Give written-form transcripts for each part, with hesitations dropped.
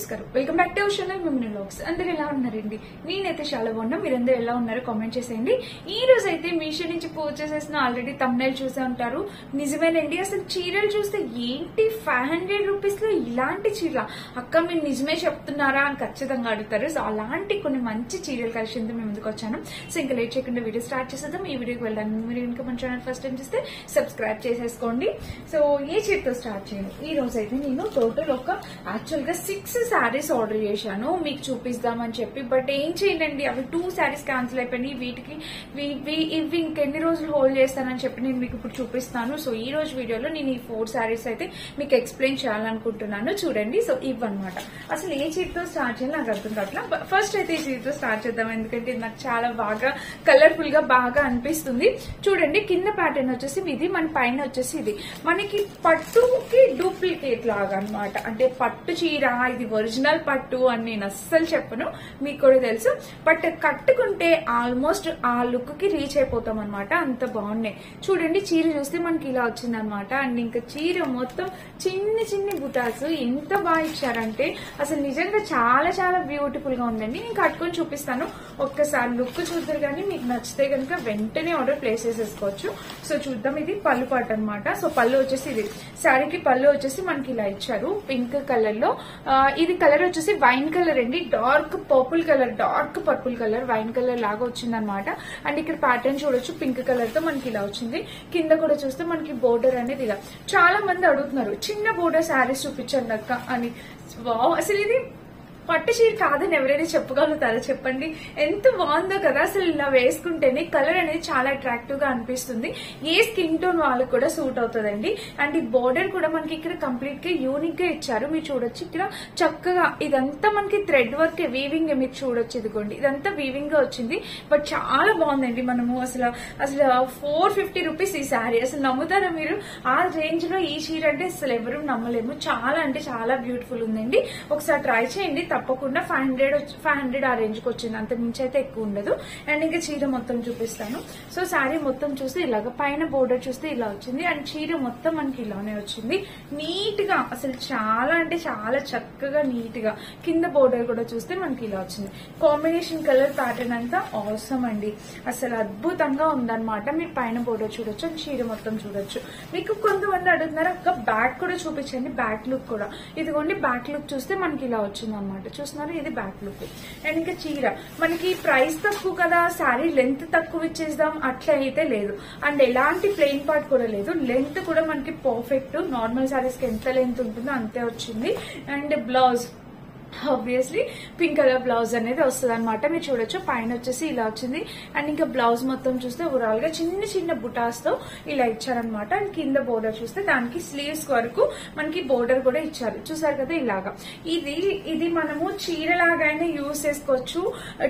నమస్కారం welcome back to our మిమ్మల్ని vlogs. అందరూ ఎలా ఉన్నారండి? నేనైతే చాలా బాగున్నా. మీరందరూ ఎలా ఉన్నారో కామెంట్ చేసేయండి. ఈ రోజు అయితే మీషో నుంచి పర్చేస్ చేసిన ఆల్రెడీ థంబ్నైల్ చూసే ఉంటారు. నిజమేనండి, అసలు చీరలు చూస్తే ఏంటి 500 రూపీస్ లో ఇలాంటి చీర అక్క మీరు నిజమే చెప్తున్నారా అని ఖచ్చితంగా అడుగుతారు. సో అలాంటి కొన్ని మంచి చీరల కలెక్షన్ మేము ముందుకు వచ్చాను. సో ఇంకా లేట్ చేయకుండా వీడియో స్టార్ట్ చేసేద్దాం. ఈ వీడియోకి వెళ్ళడానికి మీరు ఇంకా మన ఛానల్ ఫస్ట్ టైం చూస్తే సబ్స్క్రైబ్ చేసేసుకోండి. సో ఏ చీరతో స్టార్ట్ చేయండి. ఈ రోజు అయితే నేను టోటల్ ఒక యాక్చువల్ గా 6 శారీస్ ఆర్డర్ చేశాను మీకు చూపిస్తామని చెప్పి. బట్ ఏం చేయండి, అవి 2 శారీస్ క్యాన్సిల్ అయిపోయినాయి. వీటికి ఇవి ఇంకెన్ని రోజులు హోల్డ్ చేస్తానని చెప్పి నేను మీకు ఇప్పుడు చూపిస్తాను. సో ఈ రోజు వీడియోలో నేను ఈ 4 శారీస్ అయితే మీకు ఎక్స్ప్లెయిన్ చేయాలనుకుంటున్నాను. చూడండి. సో ఇవన్నమాట. అసలు ఏ చీరతో స్టార్ట్ చేయాలి నాకు అర్థం కావట్లా. ఫస్ట్ అయితే ఈ చీరతో స్టార్ట్ చేద్దాం, ఎందుకంటే ఇది నాకు చాలా బాగా కలర్ఫుల్ గా బాగా అనిపిస్తుంది. చూడండి, కింద ప్యాటర్న్ వచ్చేసి ఇది, మన పైన వచ్చేసి ఇది. మనకి పట్టుకి డూప్లికేట్ లాగా అనమాట. అంటే పట్టు చీర ఇది ఒరిజినల్ పట్టు అని నేను అస్సలు చెప్పను, మీకు కూడా తెలుసు. బట్ కట్టుకుంటే ఆల్మోస్ట్ ఆ లుక్ కి రీచ్ అయిపోతాం అనమాట. అంత బాగున్నాయి. చూడండి, చీర చూస్తే మనకి ఇలా వచ్చింది అనమాట. అండ్ ఇంకా చీర మొత్తం చిన్ని చిన్ని బుటాస్ ఎంత బాగా ఇచ్చారంటే అసలు నిజంగా చాలా చాలా బ్యూటిఫుల్ గా ఉందండి. నేను కట్టుకొని చూపిస్తాను, ఒక్కసారి లుక్ చూద్దరు కానీ మీకు నచ్చితే కనుక వెంటనే ఆర్డర్ ప్లేస్ చేసేసుకోవచ్చు. సో చూద్దాం. ఇది పళ్ళు పాట అనమాట. సో పళ్ళు వచ్చేసి ఇది, శారీకి పళ్ళు వచ్చేసి మనకి ఇలా ఇచ్చారు పింక్ కలర్ లో. ఇది కలర్ వచ్చేసి వైన్ కలర్ అండి, dark purple colour, dark purple colour wine colour లాగా వచ్చింది అనమాట. అండ్ ఇక్కడ ప్యాటర్న్ చూడొచ్చు, పింక్ కలర్ తో మనకి ఇలా వచ్చింది. కింద కూడా చూస్తే మనకి బోర్డర్ అనేది ఇలా. చాలా మంది అడుగుతున్నారు చిన్న బోర్డర్ శారీస్ చూపించండి అక్క అని. వావ్, అసలు ఇది పట్టు చీర కాదని ఎవరైనా చెప్పగలుగుతారా చెప్పండి? ఎంత బాగుందో కదా. అసలు ఇలా వేసుకుంటేనే కలర్ అనేది చాలా అట్రాక్టివ్ గా అనిపిస్తుంది. ఏ స్కిన్ టోన్ వాళ్ళకి కూడా సూట్ అవుతుందండి. అండ్ ఈ బోర్డర్ కూడా మనకి ఇక్కడ కంప్లీట్ గా యూనిక్ గా ఇచ్చారు. మీరు చూడొచ్చు ఇక్కడ చక్కగా ఇదంతా మనకి థ్రెడ్ వర్క్ వీవింగ్ మీరు చూడొచ్చు. ఇదిగోండి, ఇదంతా వీవింగ్ గా వచ్చింది. బట్ చాలా బాగుందండి. మనము అసలు 450 రూపీస్ ఈ శారీ. అసలు నమ్ముతారా మీరు? ఆ రేంజ్ లో ఈ చీర అంటే అసలు ఎవరు నమ్మలేము. చాలా అంటే చాలా బ్యూటిఫుల్ ఉందండి. ఒకసారి ట్రై చేయండి తప్పకుండా. 500 ఆ రేంజ్ కి వచ్చింది, అంత మించి అయితే ఎక్కువ ఉండదు. అండ్ ఇంకా చీర మొత్తం చూపిస్తాను. సో శారీ మొత్తం చూస్తే ఇలాగ, పైన బోర్డర్ చూస్తే ఇలా వచ్చింది. అండ్ చీర మొత్తం మనకి ఇలానే వచ్చింది. నీట్ గా అసలు చాలా అంటే చాలా చక్కగా నీట్ గా. కింద బోర్డర్ కూడా చూస్తే మనకి ఇలా వచ్చింది. కాంబినేషన్ కలర్ ప్యాటర్న్ అంతా ఆసమ్ అండి, అసలు అద్భుతంగా ఉందన్నమాట. మీరు పైన బోర్డర్ చూడొచ్చు, అండ్ చీర మొత్తం చూడొచ్చు. మీకు కొంతమంది అడుగుతున్నారు అక్క బ్యాక్ కూడా చూపించండి, బ్యాక్ లుక్ కూడా. ఇదిగోండి, బ్యాక్ లుక్ చూస్తే మనకి ఇలా వచ్చింది అనమాట. చూస్తున్నారు, ఇది బ్యాక్ లుక్. అండ్ ఇంకా చీర మనకి ప్రైస్ తక్కువ కదా, శారీ లెంత్ తక్కువ ఇచ్చేద్దాం అట్లా అయితే లేదు. అండ్ ఎలాంటి ప్లెయిన్ పార్ట్ కూడా లేదు. లెంత్ కూడా మనకి పర్ఫెక్ట్, నార్మల్ శారీస్ కి ఎంత లెంత్ ఉంటుందో అంతే వచ్చింది. And blouse obviously pink colour blouse అనేది వస్తుంది అనమాట. మీరు చూడొచ్చు, పైన వచ్చేసి ఇలా వచ్చింది. అండ్ ఇంకా బ్లౌజ్ మొత్తం చూస్తే ఓవరాల్ గా చిన్న చిన్న బుటాస్ తో ఇలా ఇచ్చారనమాట. అండ్ కింద బోర్డర్ చూస్తే దానికి స్లీవ్స్ వరకు మనకి బోర్డర్ కూడా ఇచ్చారు. చూసారు కదా ఇలాగా. ఇది మనము చీర లాగానే యూజ్ చేసుకోవచ్చు.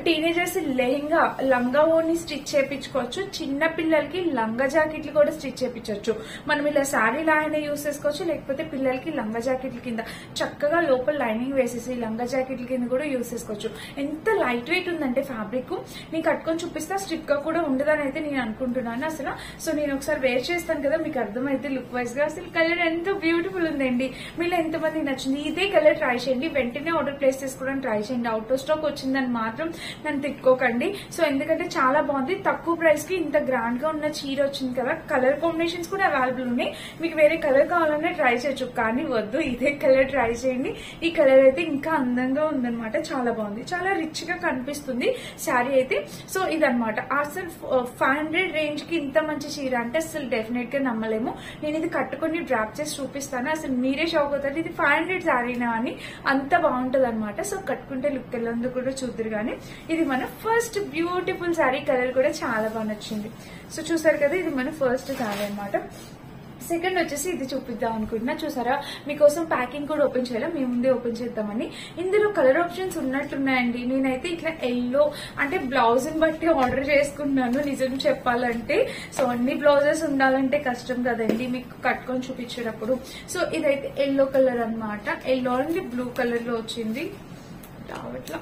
టీనేజర్స్ లెహంగా లంగా ఓని స్టిచ్ చేయించుకోవచ్చు. చిన్న పిల్లలకి లంగా జాకెట్లు కూడా స్టిచ్ చేయించవచ్చు. మనం ఇలా శారీ లాగానే యూజ్ చేసుకోవచ్చు, లేకపోతే పిల్లలకి లంగా జాకెట్ల కింద చక్కగా లోపల లైనింగ్ వేసేసి లంగా జాకెట్ల కింద కూడా యూజ్ చేసుకోవచ్చు. ఎంత లైట్ వెయిట్ ఉందంటే ఫ్యాబ్రిక్. నేను కట్టుకొని చూపిస్తా, స్ట్రిక్ గా కూడా ఉండదని అయితే నేను అనుకుంటున్నాను అసలు. సో నేను ఒకసారి వేర్ చేస్తాను కదా, మీకు అర్థమైతే లుక్ వైజ్ గా. అసలు కలర్ ఎంత బ్యూటిఫుల్ ఉందండి. మీరు ఎంతమంది నచ్చింది ఇదే కలర్ ట్రై చేయండి, వెంటనే ఆర్డర్ ప్లేస్ చేసుకోవడానికి ట్రై చేయండి. అవుట్ ఆఫ్ స్టాక్ వచ్చిందని మాత్రం నన్ను తిట్టుకోకండి. సో ఎందుకంటే చాలా బాగుంది, తక్కువ ప్రైస్ కి ఇంత గ్రాండ్ గా ఉన్న చీర వచ్చింది కదా. కలర్ కాంబినేషన్స్ కూడా అవైలబుల్ ఉన్నాయి. మీకు వేరే కలర్ కావాలన్నా ట్రై చేయొచ్చు, కానీ వద్దు, ఇదే కలర్ ట్రై చేయండి. ఈ కలర్ అయితే ఇంకా అందంగా ఉందన్నమాట. చాలా బాగుంది, చాలా రిచ్ గా కనిపిస్తుంది శారీ అయితే. సో ఇదనమాట. అసలు 500 రేంజ్ కి ఇంత మంచి చీర అంటే అసలు డెఫినెట్ గా నమ్మలేము. నేను ఇది కట్టుకుని డ్రాప్ చేసి చూపిస్తాను, అసలు మీరే షాక్ అవుతారు ఇది 500 శారీనా అని. అంత బాగుంటది అనమాట. సో కట్టుకుంటే లుక్ ఎలా ఉందో కూడా చూద్దరు. కానీ ఇది మన ఫస్ట్ బ్యూటిఫుల్ శారీ. కలర్ కూడా చాలా బాగా నచ్చింది. సో చూసారు కదా, ఇది మన ఫస్ట్ శారీ అనమాట. సెకండ్ వచ్చేసి ఇది చూపిద్దాం అనుకుంటున్నా. చూసారా, మీకోసం ప్యాకింగ్ కూడా ఓపెన్ చేయాలి, మీ ముందే ఓపెన్ చేద్దామని. ఇందులో కలర్ ఆప్షన్స్ ఉన్నట్టున్నాయండి. నేనైతే ఇట్లా ఎల్లో అంటే బ్లౌజ్ ని బట్టి ఆర్డర్ చేసుకున్నాను నిజం చెప్పాలంటే. సో అన్ని బ్లౌజెస్ ఉండాలంటే కష్టం కదండి మీకు కట్టుకొని చూపించేటప్పుడు. సో ఇదైతే ఎల్లో కలర్ అనమాట. ఎల్లో అండ్ బ్లూ కలర్ లో వచ్చింది. రావట్లా,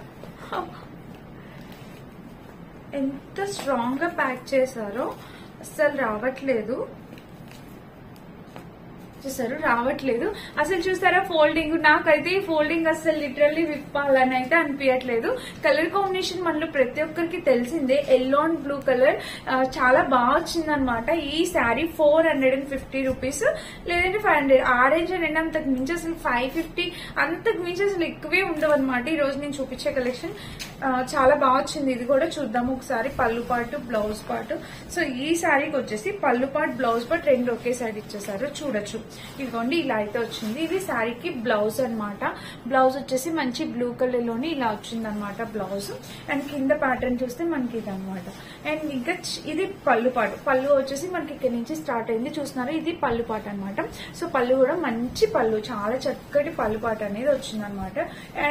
ఎంత స్ట్రాంగ్ గా ప్యాక్ చేశారో అస్సలు రావట్లేదు. ఇచ్చేసారు, రావట్లేదు. అసలు చూస్తారా ఫోల్డింగ్, నాకైతే ఫోల్డింగ్ అసలు లిటరల్లీ విప్పాలని అయితే అనిపించట్లేదు. కలర్ కాంబినేషన్ మనలో ప్రతి ఒక్కరికి తెలిసిందే, ఎల్లో అండ్ బ్లూ కలర్ చాలా బాగా వచ్చింది అనమాట. ఈ శారీ 450 రూపీస్ లేదంటే 500. ఆరెంజ్ అండ్ అంతకు మించి అసలు 550 అంతకు మించి అసలు ఎక్కువే ఉండవు అనమాట. ఈ రోజు నేను చూపించే కలెక్షన్ చాలా బాగా వచ్చింది. ఇది కూడా చూద్దాము ఒకసారి. పళ్ళు పాటు బ్లౌజ్ పాటు. సో ఈ శారీకి వచ్చేసి పళ్ళు పాటు బ్లౌజ్ పాటు రెండు ఒకే సైడ్ ఇచ్చేసారు, చూడొచ్చు. ఇదిగోండి ఇలా అయితే వచ్చింది. ఇది శారీకి బ్లౌజ్ అనమాట. బ్లౌజ్ వచ్చేసి మంచి బ్లూ కలర్ లోని ఇలా వచ్చింది అనమాట బ్లౌజ్. అండ్ కింద ప్యాటర్న్ చూస్తే మనకి ఇది అనమాట. అండ్ ఇంకా ఇది పళ్ళు పాటు. పళ్ళు వచ్చేసి మనకి ఇక్కడ నుంచి స్టార్ట్ అయింది, చూస్తున్నారు. ఇది పళ్ళు పాటు అనమాట. సో పళ్ళు కూడా మంచి పళ్ళు, చాలా చక్కటి పళ్ళు పాటు అనేది వచ్చింది అనమాట.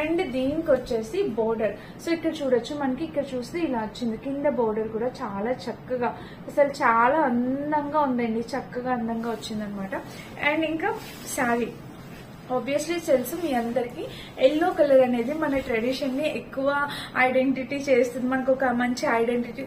అండ్ దీనికి వచ్చేసి బోర్డర్. సో ఇక్కడ చూడొచ్చు, మనకి ఇక్కడ చూస్తే ఇలా వచ్చింది. కింద బోర్డర్ కూడా చాలా చక్కగా, అసలు చాలా అందంగా ఉందండి, చక్కగా అందంగా వచ్చింది అనమాట. అండ్ ఇంకా శారీ ఆబ్వియస్లీ తెలుసు మీ అందరికి, ఎల్లో కలర్ అనేది మన ట్రెడిషన్ ని ఎక్కువ ఐడెంటిటీ చేస్తుంది, మనకు ఒక మంచి ఐడెంటిటీ.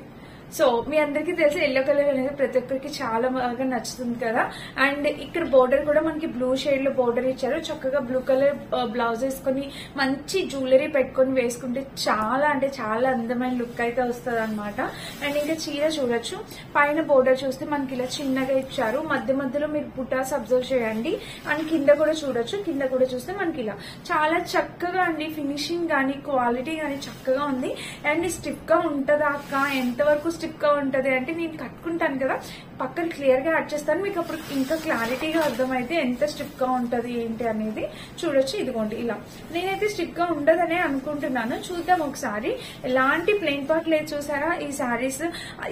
సో మీ అందరికీ తెలిసి ఎల్లో కలర్ అనేది ప్రతి ఒక్కరికి చాలా బాగా నచ్చుతుంది కదా. అండ్ ఇక్కడ బోర్డర్ కూడా మనకి బ్లూ షేడ్ లో బోర్డర్ ఇచ్చారు. చక్కగా బ్లూ కలర్ బ్లౌజ్ వేసుకుని మంచి జ్యువెలరీ పెట్టుకుని వేసుకుంటే చాలా అంటే చాలా అందమైన లుక్ అయితే వస్తుంది అనమాట. అండ్ ఇంకా చీర చూడొచ్చు, పైన బోర్డర్ చూస్తే మనకి ఇలా చిన్నగా ఇచ్చారు, మధ్య మధ్యలో మీరు బుటాస్ అబ్జర్వ్ చేయండి. అండ్ కింద కూడా చూడొచ్చు, కింద కూడా చూస్తే మనకి ఇలా చాలా చక్కగా అండి, ఫినిషింగ్ గానీ క్వాలిటీ గానీ చక్కగా ఉంది. అండ్ స్టిఫ్ గా ఉంటుందా అక్క, ఎంతవరకు స్టిఫ్ గా ఉంటది అంటే నేను కట్టుకుంటాను కదా, పక్కన క్లియర్ గా యాడ్ చేస్తాను, మీకు అప్పుడు ఇంకా క్లారిటీగా అర్థమైతే ఎంత స్టిఫ్ గా ఉంటది ఏంటి అనేది చూడొచ్చు. ఇదిగోండి ఇలా, నేనైతే స్టిఫ్ గా ఉండదనే అనుకుంటున్నాను, చూద్దాం ఒకసారి. ఎలాంటి ప్లెయిన్ పార్ట్ లేదు చూసారా ఈ శారీస్.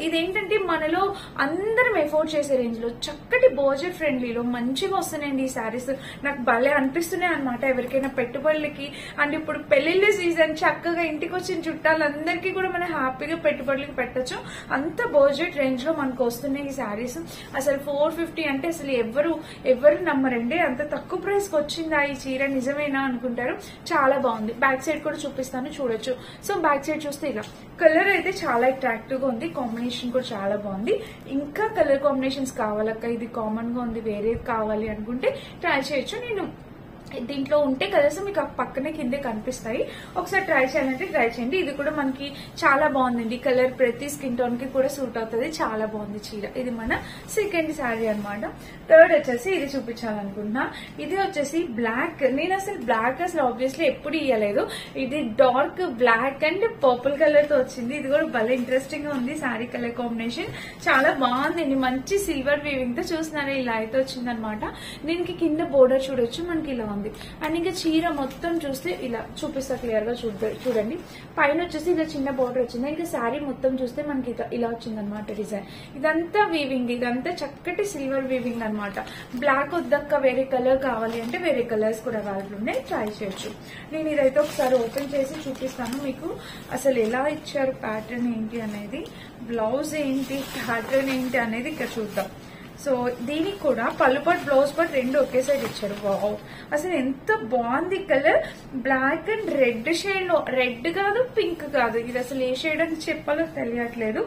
ఇదేంటంటే మనలో అందరం ఎఫోర్డ్ చేసే రేంజ్ లో చక్కటి బడ్జెట్ ఫ్రెండ్లీలో మంచిగా వస్తున్నాయండి ఈ శారీస్. నాకు భలే అనిపిస్తున్నాయి అనమాట ఎవరికైనా పెట్టుబడులకి. అండ్ ఇప్పుడు పెళ్లిళ్ళ సీజన్, చక్కగా ఇంటికి వచ్చిన చుట్టాలందరికీ కూడా మనం హ్యాపీగా పెట్టుబడులకి పెట్టచ్చు. అంత బడ్జెట్ రేంజ్ లో మనకు వస్తున్నాయి ఈ శారీస్. అసలు 450 అంటే అసలు ఎవరు నమ్మరండి, అంత తక్కువ ప్రైస్ కి వచ్చిందా ఈ చీర, నిజమేనా అనుకుంటారు. చాలా బాగుంది. బ్యాక్ సైడ్ కూడా చూపిస్తాను, చూడొచ్చు. సో బ్యాక్ సైడ్ చూస్తే ఇలా కలర్ అయితే చాలా అట్రాక్టివ్ గా ఉంది, కాంబినేషన్ కూడా చాలా బాగుంది. ఇంకా కలర్ కాంబినేషన్స్ కావాలక్క, ఇది కామన్ గా ఉంది, వేరేది కావాలి అనుకుంటే ట్రై చేయొచ్చు. నేను దీంట్లో ఉంటే కలర్స్ మీకు పక్కనే కిందే కనిపిస్తాయి, ఒకసారి ట్రై చేయాలంటే ట్రై చేయండి. ఇది కూడా మనకి చాలా బాగుందండి, కలర్ ప్రతి స్కిన్ టోన్ కి కూడా సూట్ అవుతుంది, చాలా బాగుంది చీర. ఇది మన సెకండ్ శారీ అనమాట. థర్డ్ వచ్చేసి ఇది చూపించాలనుకుంటున్నా. ఇది వచ్చేసి బ్లాక్. నేను అసలు బ్లాక్ అసలు ఆబ్వియస్లీ ఎప్పుడు ఇయ్యలేదు. ఇది dark black and purple colour తో వచ్చింది. ఇది కూడా భలే ఇంట్రెస్టింగ్ గా ఉంది శారీ కలర్ కాంబినేషన్, చాలా బాగుంది. మంచి సిల్వర్ వీవింగ్ తో చూస్తున్నారా ఇలా అయితే వచ్చింది అనమాట. దీనికి కింద బోర్డర్ చూడొచ్చు, మనకి ఇలా ఉంది. అండ్ ఇంకా చీర మొత్తం చూస్తే ఇలా చూపిస్తా క్లియర్ గా చూడండి. పైన వచ్చేసి ఇలా చిన్న బోర్డర్ వచ్చింది. ఇంకా శారీ మొత్తం చూస్తే మనకి ఇలా వచ్చింది అనమాట డిజైన్. ఇదంతా వీవింగ్, ఇదంతా చక్కటి సిల్వర్ వీవింగ్ అనమాట. బ్లాక్ వద్దక్క, వేరే కలర్ కావాలి అంటే వేరే కలర్స్ కూడా అవైలబుల్ ఉన్నాయి, ట్రై చేయొచ్చు. నేను ఇదైతే ఒకసారి ఓపెన్ చేసి చూపిస్తాను మీకు అసలు ఎలా ఇచ్చారు, ప్యాటర్న్ ఏంటి అనేది, బ్లౌజ్ ఏంటి, ప్యాటర్న్ ఏంటి అనేది ఇక్కడ చూద్దాం. సో దీనికి కూడా పళ్ళు పాటు బ్లౌజ్ పాటు రెండు ఒకే సైడ్ ఇచ్చారు. వావ్, అసలు ఎంత బాగుంది colour. Black and red shade లో, రెడ్ కాదు పింక్ కాదు, ఇది అసలు ఏ షేడ్ అని చెప్పాలో తెలియట్లేదు,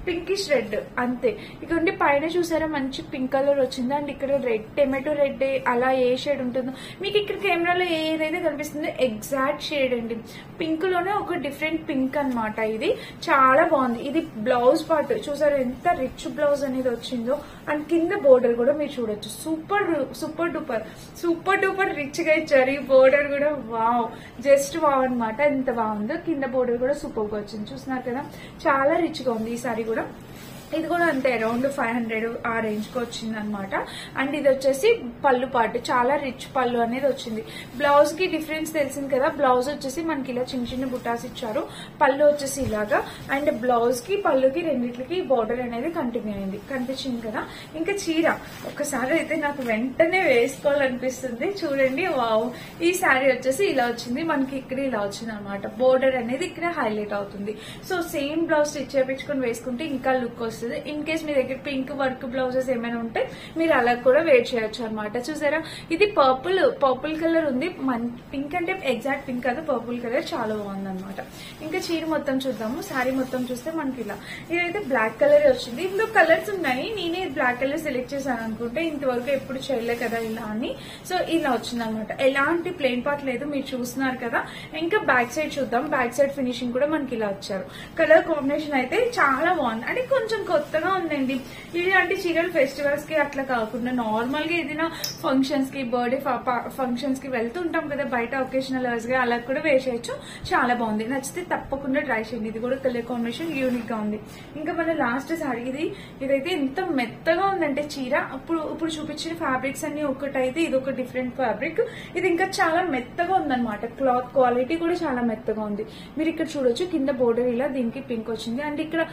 పింకిష్ రెడ్ అంతే. ఇకండి పైన చూసారా మంచి పింక్ కలర్ వచ్చింది. అండ్ ఇక్కడ రెడ్, టొమాటో రెడ్, అలా ఏ షేడ్ ఉంటుందో మీకు ఇక్కడ కెమెరాలో ఏదైతే కనిపిస్తుందో ఎగ్జాక్ట్ షేడ్ అండి. పింక్ లోనే ఒక డిఫరెంట్ పింక్ అనమాట. ఇది చాలా బాగుంది. ఇది బ్లౌజ్ పార్ట్ చూసారు ఎంత రిచ్ బ్లౌజ్ అనేది వచ్చిందో. అండ్ కింద బోర్డర్ కూడా మీరు చూడొచ్చు, సూపర్ డూపర్ రిచ్ గా ఇచ్చారు. ఈ బోర్డర్ కూడా వావ్, జస్ట్ వావ్ అనమాట, ఎంత బాగుందో. కింద బోర్డర్ కూడా సూపర్ గా వచ్చింది, చూస్తున్నారు కదా, చాలా రిచ్ గా ఉంది ఈ సారీ కూడా. ఇది కూడా అంతే అరౌండ్ 500 ఆ రేంజ్ కి వచ్చింది అనమాట. అండ్ ఇది వచ్చేసి పళ్ళు పాటు, చాలా రిచ్ పళ్ళు అనేది వచ్చింది. బ్లౌజ్ కి డిఫరెన్స్ తెలిసింది కదా, బ్లౌజ్ వచ్చేసి మనకి ఇలా చిన్న చిన్న బుటాస్ ఇచ్చారు, పళ్ళు వచ్చేసి ఇలాగా. అండ్ బ్లౌజ్ కి పళ్ళుకి రెండిట్లకి బోర్డర్ అనేది కంటిన్యూ అయింది, కనిపించింది కదా. ఇంకా చీర ఒకసారి అయితే నాకు వెంటనే వేసుకోవాలనిపిస్తుంది, చూడండి. వావ్, ఈ శారీ వచ్చేసి ఇలా వచ్చింది, మనకి ఇక్కడ ఇలా వచ్చింది అనమాట. బోర్డర్ అనేది ఇక్కడ హైలైట్ అవుతుంది. సో సేమ్ బ్లౌజ్ స్టిచ్ చేయించుకొని వేసుకుంటే ఇంకా లుక్ వస్తుంది. వచ్చేస్తుంది. ఇన్ కేస్ మీ దగ్గర పింక్ వర్క్ బ్లౌజెస్ ఏమైనా ఉంటే మీరు అలా కూడా వేర్ చేయొచ్చు అనమాట. చూసారా, ఇది పర్పుల్ కలర్ ఉంది. పింక్ అంటే ఎగ్జాక్ట్ పింక్ కాదు, పర్పుల్ కలర్ చాలా బాగుంది అనమాట. ఇంకా చీర మొత్తం చూద్దాము. శారీ మొత్తం చూస్తే మనకి ఇలా ఇదైతే బ్లాక్ కలర్ వచ్చింది. ఇందులో కలర్స్ ఉన్నాయి, నేనే బ్లాక్ కలర్ సెలెక్ట్ చేశాను అనుకుంటే, ఇంతవరకు ఎప్పుడు చేయలే కదా ఇలా అని. సో ఇలా వచ్చింది అనమాట. ఎలాంటి ప్లెయిన్ పార్ట్ లేదు, మీరు చూస్తున్నారు కదా. ఇంకా బ్యాక్ సైడ్ చూద్దాం. బ్యాక్ సైడ్ ఫినిషింగ్ కూడా మనకి ఇలా వచ్చారు. కలర్ కాంబినేషన్ అయితే చాలా బాగుంది, అంటే కొంచెం కొత్తగా ఉందండి. ఇలాంటి చీరలు ఫెస్టివల్స్ కి అట్లా కాకుండా నార్మల్ గా ఏదైనా ఫంక్షన్స్ కి, బర్త్డే ఫంక్షన్స్ కి వెళ్తుంటాం కదా బయట, ఒకేషనల్ గా అలా కూడా వేర్ చేయొచ్చు. చాలా బాగుంది, నచ్చితే తప్పకుండా ట్రై చేయండి. ఇది కూడా కలర్ కాంబినేషన్ యూనిక్ గా ఉంది. ఇంకా మన లాస్ట్ సారీ ఇదైతే ఎంత మెత్తగా ఉందంటే చీర. ఇప్పుడు చూపించిన ఫ్యాబ్రిక్స్ అన్ని ఒకటైతే ఇది ఒక డిఫరెంట్ ఫ్యాబ్రిక్. ఇది ఇంకా చాలా మెత్తగా ఉందన్నమాట. క్లాత్ క్వాలిటీ కూడా చాలా మెత్తగా ఉంది. మీరు ఇక్కడ చూడొచ్చు, కింద బోర్డర్ ఇలా దీనికి పింక్ వచ్చింది. అండ్ ఇక్కడ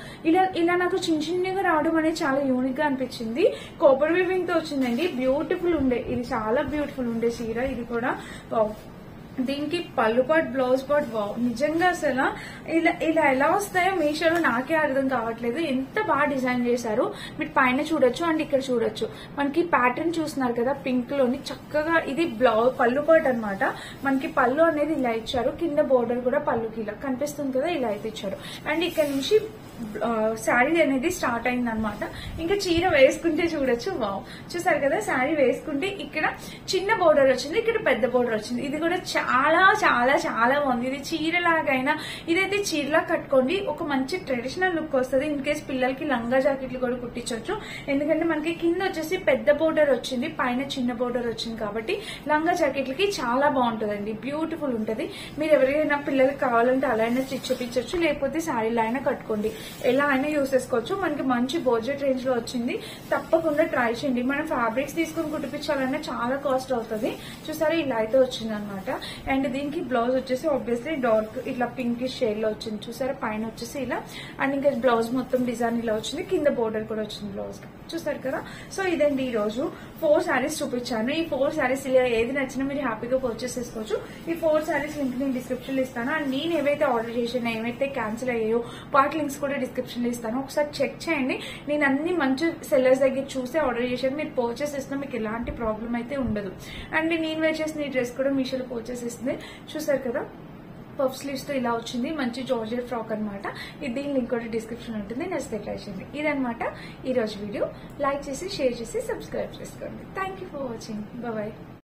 ఇలా నాకు చిన్నగా రావడం అనేది చాలా యూనిక్ గా అనిపించింది. కాపర్ వీవింగ్ తో వచ్చిందండి. బ్యూటిఫుల్ ఉండే, ఇది చాలా బ్యూటిఫుల్ ఉండే చీర. ఇది కూడా దీనికి పళ్ళు పాట్, బ్లౌజ్ పాట్, నిజంగా అసలు ఇలా ఎలా వస్తాయో మీషోలో నాకే అర్థం కావట్లేదు. ఎంత బాగా డిజైన్ చేశారు. మీరు పైన చూడొచ్చు అండ్ ఇక్కడ చూడొచ్చు. మనకి ప్యాటర్న్ చూస్తున్నారు కదా పింక్ లోని, చక్కగా ఇది పళ్ళు పాట్ అనమాట. మనకి పళ్ళు అనేది ఇలా ఇచ్చారు, కింద బోర్డర్ కూడా పళ్ళుకి ఇలా కనిపిస్తుంది కదా, ఇలా అయితే ఇచ్చారు. అండ్ ఇక్కడ నుంచి శారీ అనేది స్టార్ట్ అయింది అనమాట. ఇంకా చీర వేసుకుంటే చూడొచ్చు, వావ్, చూసారు కదా. శారీ వేసుకుంటే ఇక్కడ చిన్న బోర్డర్ వచ్చింది, ఇక్కడ పెద్ద బోర్డర్ వచ్చింది. ఇది కూడా చాలా చాలా చాలా బాగుంది. ఇది చీరలాగైనా, ఇదైతే చీరలా కట్టుకోండి, ఒక మంచి ట్రెడిషనల్ లుక్ వస్తుంది. ఇన్ కేస్ పిల్లలకి లంగా జాకెట్లు కూడా కుట్టించవచ్చు. ఎందుకంటే మనకి కింద వచ్చేసి పెద్ద బోర్డర్ వచ్చింది, పైన చిన్న బోర్డర్ వచ్చింది కాబట్టి లంగా జాకెట్లకి చాలా బాగుంటుందండి. బ్యూటిఫుల్ ఉంటుంది. మీరు ఎవరైనా పిల్లలకి కావాలంటే అలా అయినా స్టిచ్ చేయించవచ్చు, లేకపోతే శారీలో అయినా కట్టుకోండి, ఎలా అయినా యూస్ చేసుకోవచ్చు. మనకి మంచి బడ్జెట్ రేంజ్ లో వచ్చింది. తప్పకుండా ట్రై చేయండి. మనం ఫ్యాబ్రిక్స్ తీసుకుని కుట్టించాలన్నా చాలా కాస్ట్ అవుతుంది. చూసారా, ఇలా అయితే వచ్చింది అనమాట. అండ్ దీనికి బ్లౌజ్ వచ్చేసి ఆబ్వియస్లీ డార్క్ ఇట్లా పింక్ షేడ్ లో వచ్చింది. చూసారా, పైన వచ్చేసి ఇలా. అండ్ ఇంకా బ్లౌజ్ మొత్తం డిజైన్ ఇలా వచ్చింది, కింద బోర్డర్ కూడా వచ్చింది బ్లౌజ్. చూసారు కదా. సో ఇదండి ఈ రోజు 4 శారీస్ చూపించాను. ఈ 4 శారీస్ ఇలా ఏది నచ్చినా మీరు హ్యాపీగా పర్చేస్ చేసుకోవచ్చు. ఈ 4 శారీస్ లింక్ నేను డిస్క్రిప్షన్ లో ఇస్తాను. అండ్ నేను ఏవైతే ఆర్డర్ చేసానో, ఏవైతే క్యాన్సిల్ అయ్యాయో వాటి లింక్స్ కూడా డిస్క్రిప్షన్ లో ఇస్తాను. ఒకసారి చెక్ చేయండి. నేను అన్ని మంచి సెల్లర్స్ దగ్గర చూసి ఆర్డర్ చేశాను. మీరు పర్చేస్ చేసినా మీకు ఎలాంటి ప్రాబ్లం అయితే ఉండదు. అండ్ నేను వేర్ చేసిన ఈ డ్రెస్ కూడా మీషోలో పర్చేస్ చేస్తుంది. చూసారు కదా, పఫ్ స్లీవ్స్ తో ఇలా వచ్చింది. మంచి జార్జెట్ ఫ్రాక్ అనమాట. దీని లింక్ కూడా డిస్క్రిప్షన్ ఉంటుంది, నచ్చితే ట్రై చేయండి. ఇదనమాట ఈ రోజు వీడియో. లైక్ చేసి, షేర్ చేసి, సబ్స్క్రైబ్ చేసుకోండి. Thank you for watching. Bye.